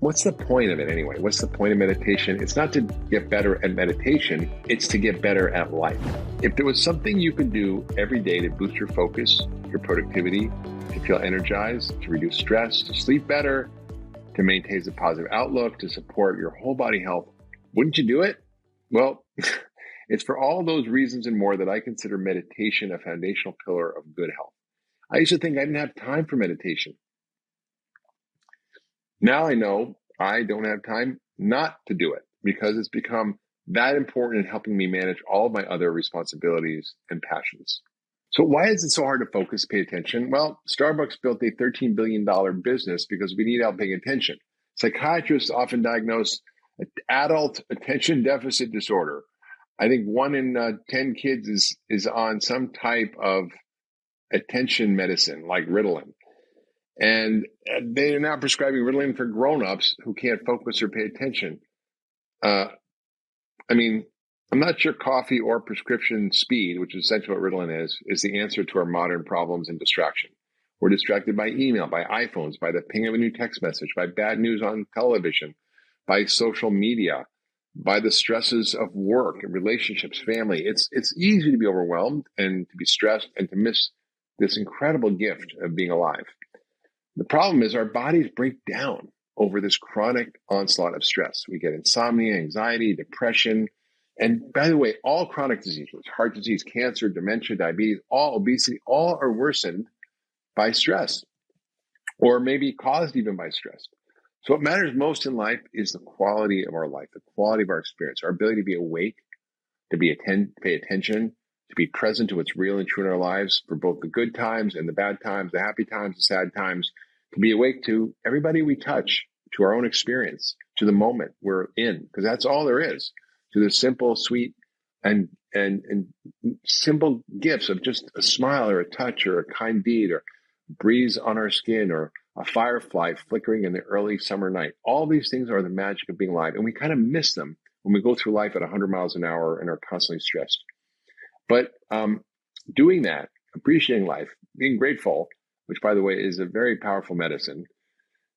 what's the point of it anyway? What's the point of meditation? It's not to get better at meditation, it's to get better at life. If there was something you could do every day to boost your focus, your productivity, to feel energized, to reduce stress, to sleep better, to maintain a positive outlook, to support your whole body health, wouldn't you do it? Well, it's for all those reasons and more that I consider meditation a foundational pillar of good health. I used to think I didn't have time for meditation. Now I know I don't have time not to do it because it's become that important in helping me manage all of my other responsibilities and passions. So why is it so hard to focus, pay attention? Well, Starbucks built a $13 billion business because we need help paying attention. Psychiatrists often diagnose adult attention deficit disorder. I think 1 in 10 kids is on some type of attention medicine like Ritalin. And they are now prescribing Ritalin for grown-ups who can't focus or pay attention. I'm not sure coffee or prescription speed, which is essentially what Ritalin is the answer to our modern problems and distraction. We're distracted by email, by iPhones, by the ping of a new text message, by bad news on television, by social media, by the stresses of work and relationships, family. It's easy to be overwhelmed and to be stressed and to miss this incredible gift of being alive. The problem is our bodies break down over this chronic onslaught of stress. We get insomnia, anxiety, depression, and by the way, all chronic diseases, heart disease, cancer, dementia, diabetes, all obesity, all are worsened by stress or maybe caused even by stress. So what matters most in life is the quality of our life, the quality of our experience, our ability to be awake, to pay attention, to be present to what's real and true in our lives for both the good times and the bad times, the happy times, the sad times, to be awake to everybody we touch, to our own experience, to the moment we're in, because that's all there is, to the simple, sweet, and simple gifts of just a smile or a touch or a kind deed or breeze on our skin or a firefly flickering in the early summer night. All these things are the magic of being alive, and we kind of miss them when we go through life at 100 miles an hour and are constantly stressed. But doing that, appreciating life, being grateful, which, by the way, is a very powerful medicine,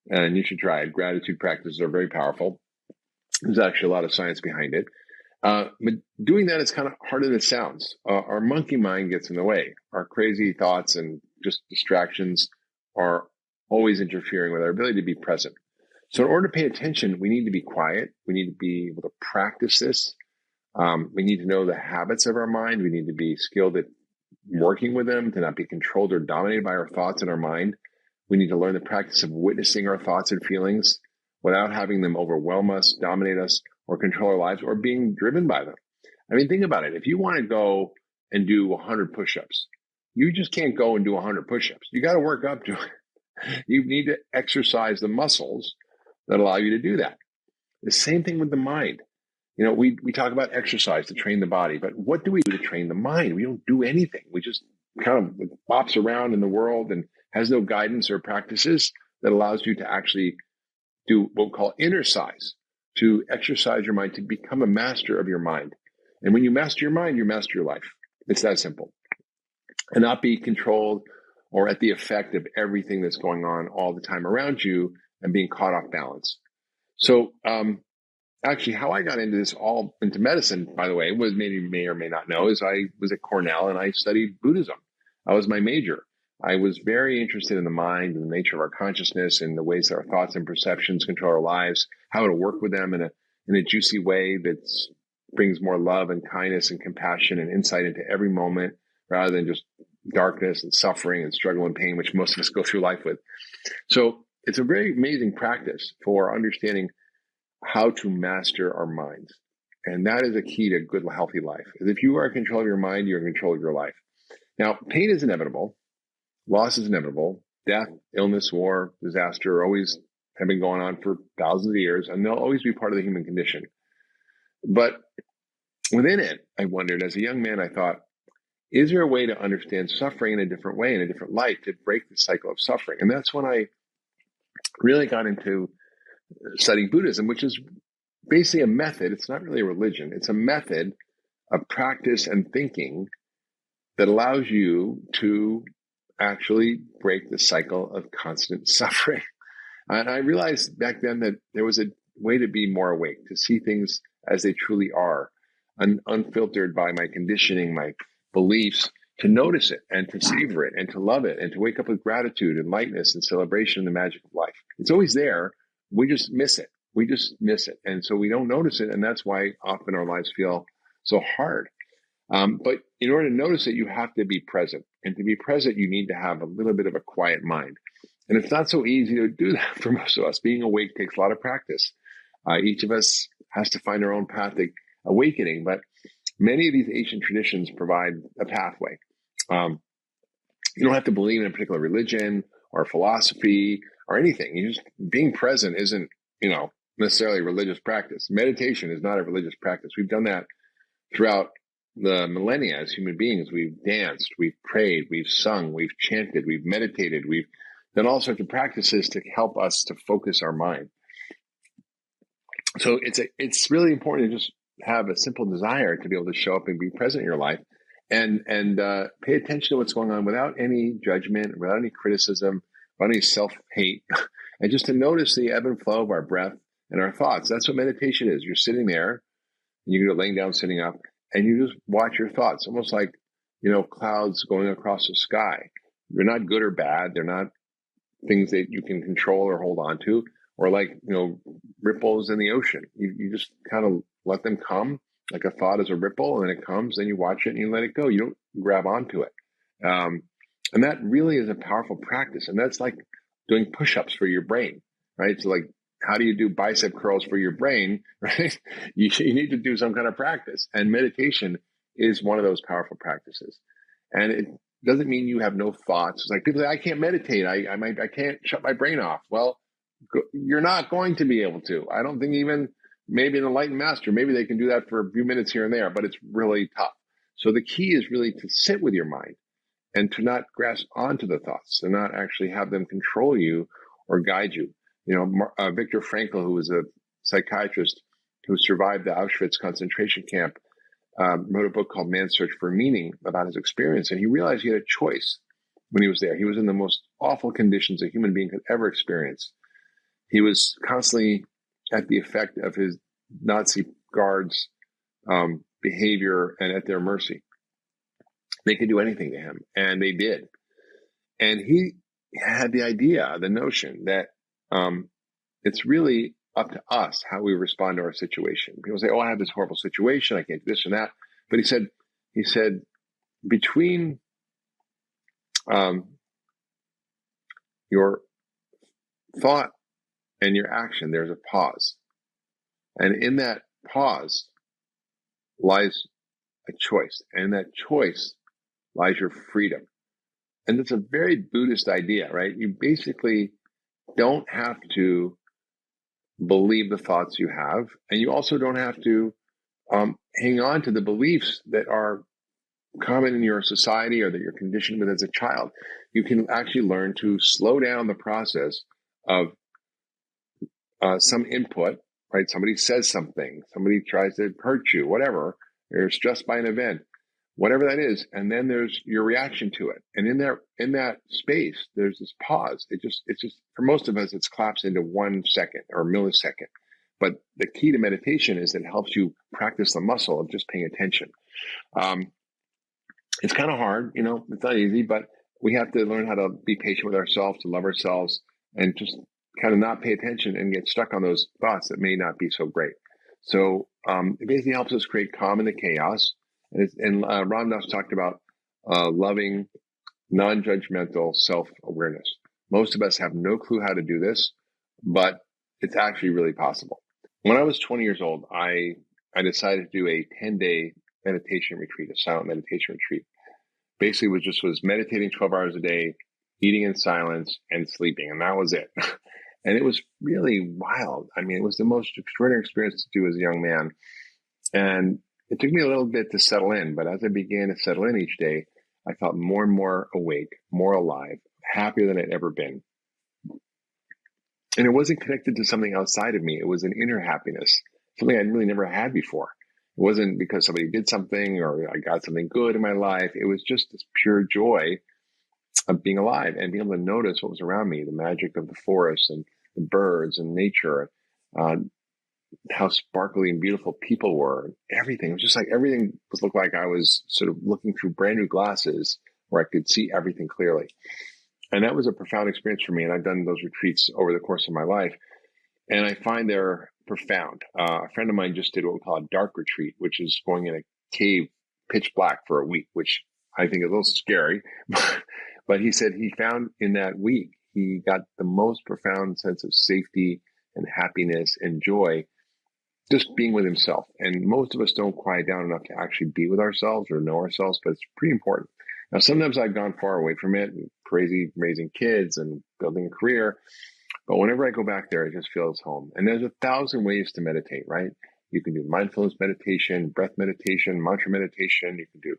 and you should try it. Gratitude practices are very powerful. There's actually a lot of science behind it. But doing that is kind of harder than it sounds. Our monkey mind gets in the way. Our crazy thoughts and just distractions are always interfering with our ability to be present. So in order to pay attention, we need to be quiet. We need to be able to practice this. We need to know the habits of our mind. We need to be skilled at working with them, to not be controlled or dominated by our thoughts in our mind. We need to learn the practice of witnessing our thoughts and feelings without having them overwhelm us, dominate us, or control our lives, or being driven by them. I mean, think about it. If you want to go and do 100 push-ups, you just can't go and do 100 push-ups. You got to work up to it. You need to exercise the muscles that allow you to do that. The same thing with the mind. You know, we talk about exercise to train the body, but what do we do to train the mind? We don't do anything. We just kind of bops around in the world and has no guidance or practices that allows you to actually do what we call innercise, to exercise your mind, to become a master of your mind. And when you master your mind, you master your life. It's that simple. And not be controlled or at the effect of everything that's going on all the time around you and being caught off balance. So actually, how I got into medicine, by the way, was maybe you may or may not know, is I was at Cornell and I studied Buddhism. That was my major. I was very interested in the mind and the nature of our consciousness and the ways that our thoughts and perceptions control our lives, how to work with them in a juicy way that brings more love and kindness and compassion and insight into every moment rather than just darkness and suffering and struggle and pain, which most of us go through life with. So it's a very amazing practice for understanding how to master our minds. And that is a key to good, healthy life. If you are in control of your mind, you're in control of your life. Now, pain is inevitable. Loss is inevitable. Death, illness, war, disaster always have been going on for thousands of years, and they'll always be part of the human condition. But within it, I wondered, as a young man, I thought, is there a way to understand suffering in a different way, in a different light, to break the cycle of suffering? And that's when I really got into studying Buddhism, which is basically a method. It's not really a religion. It's a method of practice and thinking that allows you to actually break the cycle of constant suffering. And I realized back then that there was a way to be more awake, to see things as they truly are, unfiltered by my conditioning, my beliefs, to notice it and to savor it and to love it and to wake up with gratitude and lightness and celebration and the magic of life. It's always there. We just miss it. We just miss it. And so we don't notice it. And that's why often our lives feel so hard. But in order to notice it, you have to be present. And to be present, you need to have a little bit of a quiet mind. And it's not so easy to do that for most of us. Being awake takes a lot of practice. Each of us has to find our own path to awakening, but many of these ancient traditions provide a pathway. You don't have to believe in a particular religion or philosophy or anything. You just being present isn't, necessarily religious practice. Meditation is not a religious practice. We've done that throughout the millennia as human beings. We've danced, we've prayed, we've sung, we've chanted, we've meditated, we've done all sorts of practices to help us to focus our mind. So it's really important to just have a simple desire to be able to show up and be present in your life and pay attention to what's going on without any judgment, without any criticism, without any self-hate, and just to notice the ebb and flow of our breath and our thoughts. That's what meditation is. You're sitting there, and you're laying down, sitting up, and you just watch your thoughts, almost like, clouds going across the sky. They're not good or bad. They're not things that you can control or hold on to, or like, ripples in the ocean. You just kind of let them come, like a thought is a ripple, and then it comes, then you watch it and you let it go. You don't grab onto it. And that really is a powerful practice. And that's like doing push-ups for your brain, right? So like, how do you do bicep curls for your brain, right? You need to do some kind of practice. And meditation is one of those powerful practices. And it doesn't mean you have no thoughts. It's like people say, I can't meditate. I can't shut my brain off. Well, you're not going to be able to. I don't think even maybe an enlightened master, maybe they can do that for a few minutes here and there, but it's really tough. So the key is really to sit with your mind and to not grasp onto the thoughts, to not actually have them control you or guide you. Viktor Frankl, who was a psychiatrist who survived the Auschwitz concentration camp, wrote a book called Man's Search for Meaning about his experience. And he realized he had a choice when he was there. He was in the most awful conditions a human being could ever experience. He was constantly at the effect of his Nazi guards' behavior and at their mercy. They could do anything to him, and they did. And he had the idea, the notion that it's really up to us how we respond to our situation. People say, I have this horrible situation. I can't do this and that. But he said, between your thought and your action, there's a pause. And in that pause lies a choice. And in that choice lies your freedom. And it's a very Buddhist idea, right? You basically don't have to believe the thoughts you have. And you also don't have to hang on to the beliefs that are common in your society or that you're conditioned with as a child. You can actually learn to slow down the process of some input, right? Somebody says something, somebody tries to hurt you, whatever. You're stressed by an event, whatever that is. And then there's your reaction to it. And in that space, there's this pause. It's just, for most of us, it's collapsed into 1 second or a millisecond. But the key to meditation is that it helps you practice the muscle of just paying attention. It's kind of hard, it's not easy, but we have to learn how to be patient with ourselves, to love ourselves, and just kind of not pay attention and get stuck on those thoughts that may not be so great. So it basically helps us create calm in the chaos. And Ram Dass talked about loving, non-judgmental self-awareness. Most of us have no clue how to do this, but it's actually really possible. When I was 20 years old, I decided to do a 10-day meditation retreat, a silent meditation retreat. Basically, was meditating 12 hours a day, eating in silence, and sleeping, and that was it. And it was really wild. I mean, it was the most extraordinary experience to do as a young man. And it took me a little bit to settle in, but as I began to settle in each day, I felt more and more awake, more alive, happier than I'd ever been. And it wasn't connected to something outside of me. It was an inner happiness, something I'd really never had before. It wasn't because somebody did something or I got something good in my life. It was just this pure joy of being alive and being able to notice what was around me, the magic of the forest and the birds and nature, uh, how sparkly and beautiful people were. Everything. It was just like everything looked like I was sort of looking through brand new glasses where I could see everything clearly. And that was a profound experience for me. And I've done those retreats over the course of my life. And I find they're profound. A friend of mine just did what we call a dark retreat, which is going in a cave pitch black for a week, which I think is a little scary. But he said he found in that week, he got the most profound sense of safety and happiness and joy just being with himself. And most of us don't quiet down enough to actually be with ourselves or know ourselves, but it's pretty important. Now, sometimes I've gone far away from it, crazy raising kids and building a career. But whenever I go back there, it just feels home. And there's 1,000 ways to meditate, right? You can do mindfulness meditation, breath meditation, mantra meditation. You can do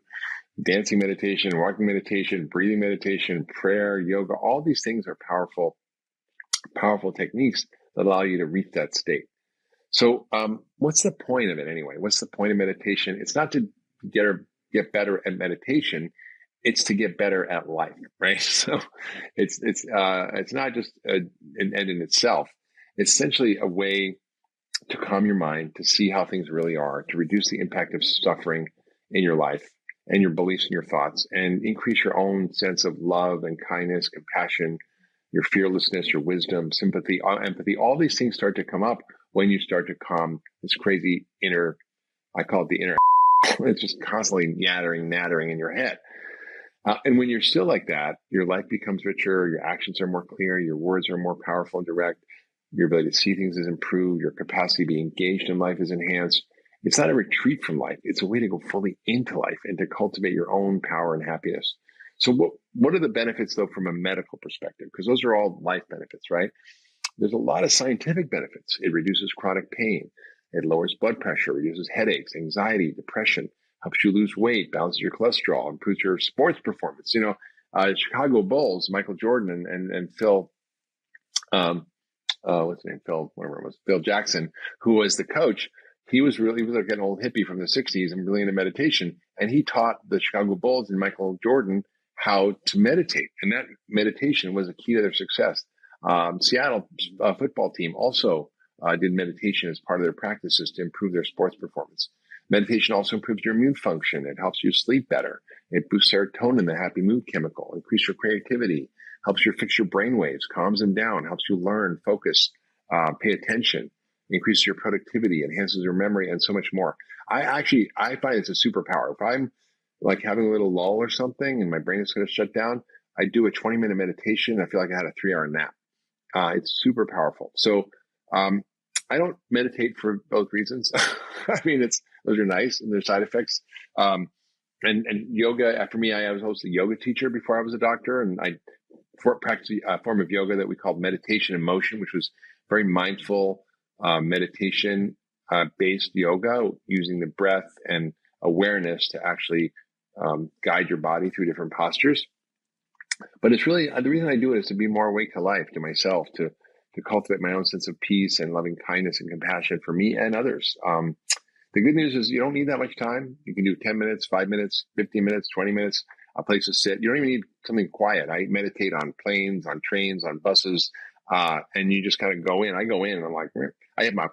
dancing meditation, walking meditation, breathing meditation, prayer, yoga. All these things are powerful, powerful techniques that allow you to reach that state. So what's the point of it anyway? What's the point of meditation? It's not to get better at meditation. It's to get better at life, right? So it's not just an end in itself. It's essentially a way to calm your mind, to see how things really are, to reduce the impact of suffering in your life and your beliefs and your thoughts, and increase your own sense of love and kindness, compassion, your fearlessness, your wisdom, sympathy, empathy. All these things start to come up when you start to calm this crazy inner, I call it the inner, it's just constantly nattering in your head. And when you're still like that, your life becomes richer, your actions are more clear, your words are more powerful and direct, your ability to see things is improved, your capacity to be engaged in life is enhanced. It's not a retreat from life. It's a way to go fully into life and to cultivate your own power and happiness. So what are the benefits, though, from a medical perspective? Because those are all life benefits, right? There's a lot of scientific benefits. It reduces chronic pain. It lowers blood pressure, reduces headaches, anxiety, depression, helps you lose weight, balances your cholesterol, improves your sports performance. Chicago Bulls, Michael Jordan and Phil, what's his name? Phil Jackson, who was the coach. He was like an old hippie from the 60s and really into meditation. And he taught the Chicago Bulls and Michael Jordan how to meditate. And that meditation was a key to their success. Seattle football team also did meditation as part of their practices to improve their sports performance. Meditation also improves your immune function. It helps you sleep better. It boosts serotonin, the happy mood chemical, increase your creativity, helps you fix your brain waves, calms them down, helps you learn, focus, pay attention, increases your productivity, enhances your memory, and so much more. I find it's a superpower. If I'm like having a little lull or something and my brain is going to shut down, I do a 20-minute meditation. I feel like I had a 3-hour nap. It's super powerful. So I don't meditate for both reasons. I mean, those are nice and there's side effects. And yoga, for me, I was also a yoga teacher before I was a doctor, and I practiced a form of yoga that we called meditation in motion, which was very mindful meditation based yoga, using the breath and awareness to actually guide your body through different postures. But it's really, the reason I do it is to be more awake to life, to myself, to cultivate my own sense of peace and loving kindness and compassion for me and others. The good news is you don't need that much time. You can do 10 minutes, 5 minutes, 15 minutes, 20 minutes, a place to sit. You don't even need something quiet. I meditate on planes, on trains, on buses, and you just kind of go in. I go in and I'm like, I have my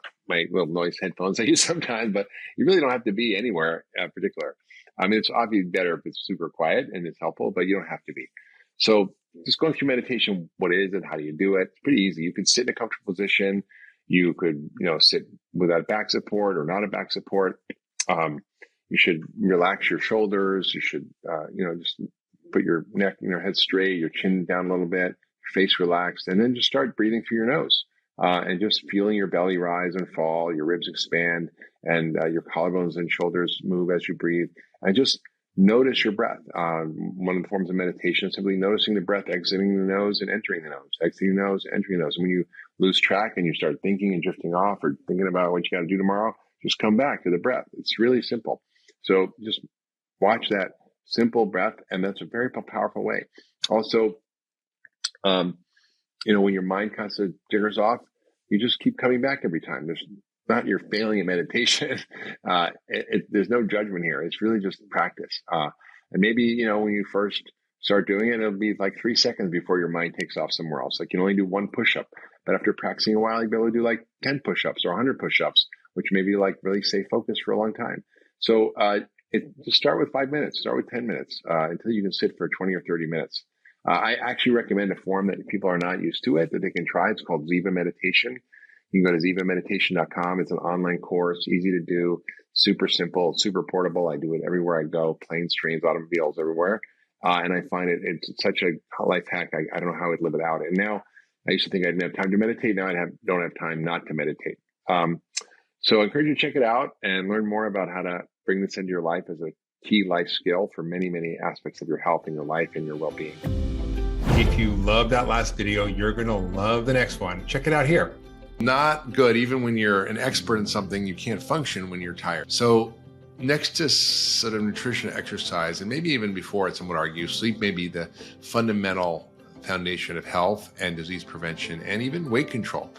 little noise headphones I use sometimes, but you really don't have to be anywhere particular. I mean, it's obviously better if it's super quiet and it's helpful, but you don't have to be. So just going through meditation, what is it? How do you do it? It's pretty easy. You can sit in a comfortable position. You could, sit without back support or not a back support. You should relax your shoulders. You should, just put your neck, head straight, your chin down a little bit, your face relaxed, and then just start breathing through your nose and just feeling your belly rise and fall, your ribs expand, and your collarbones and shoulders move as you breathe. And just notice your breath. One of the forms of meditation is simply noticing the breath exiting the nose and entering the nose, exiting the nose, entering the nose. And when you lose track and you start thinking and drifting off or thinking about what you got to do tomorrow, just come back to the breath. It's really simple. So just watch that simple breath, and that's a very powerful way. Also, when your mind constantly jiggers off, you just keep coming back every time. There's not you're failing at meditation. There's no judgment here. It's really just practice. And maybe, when you first start doing it, it'll be like 3 seconds before your mind takes off somewhere else. Like you only do one push-up. But after practicing a while, you'll be able to do like 10 push-ups or 100 push-ups, which maybe like really stay focused for a long time. So just start with 5 minutes, start with 10 minutes until you can sit for 20 or 30 minutes. I actually recommend a form that if people are not used to it, that they can try. It's called Ziva Meditation. You can go to zivameditation.com. It's an online course, easy to do, super simple, super portable. I do it everywhere I go, planes, trains, automobiles, everywhere. And I find it's such a life hack. I don't know how I'd live without it. And now I used to think I didn't have time to meditate. Now don't have time not to meditate. So I encourage you to check it out and learn more about how to bring this into your life as a key life skill for many, many aspects of your health and your life and your well-being. If you love that last video, you're going to love the next one. Check it out here. Not good. Even when you're an expert in something, you can't function when you're tired. So next to sort of nutrition, exercise, and maybe even before it, some would argue, sleep may be the fundamental foundation of health and disease prevention and even weight control.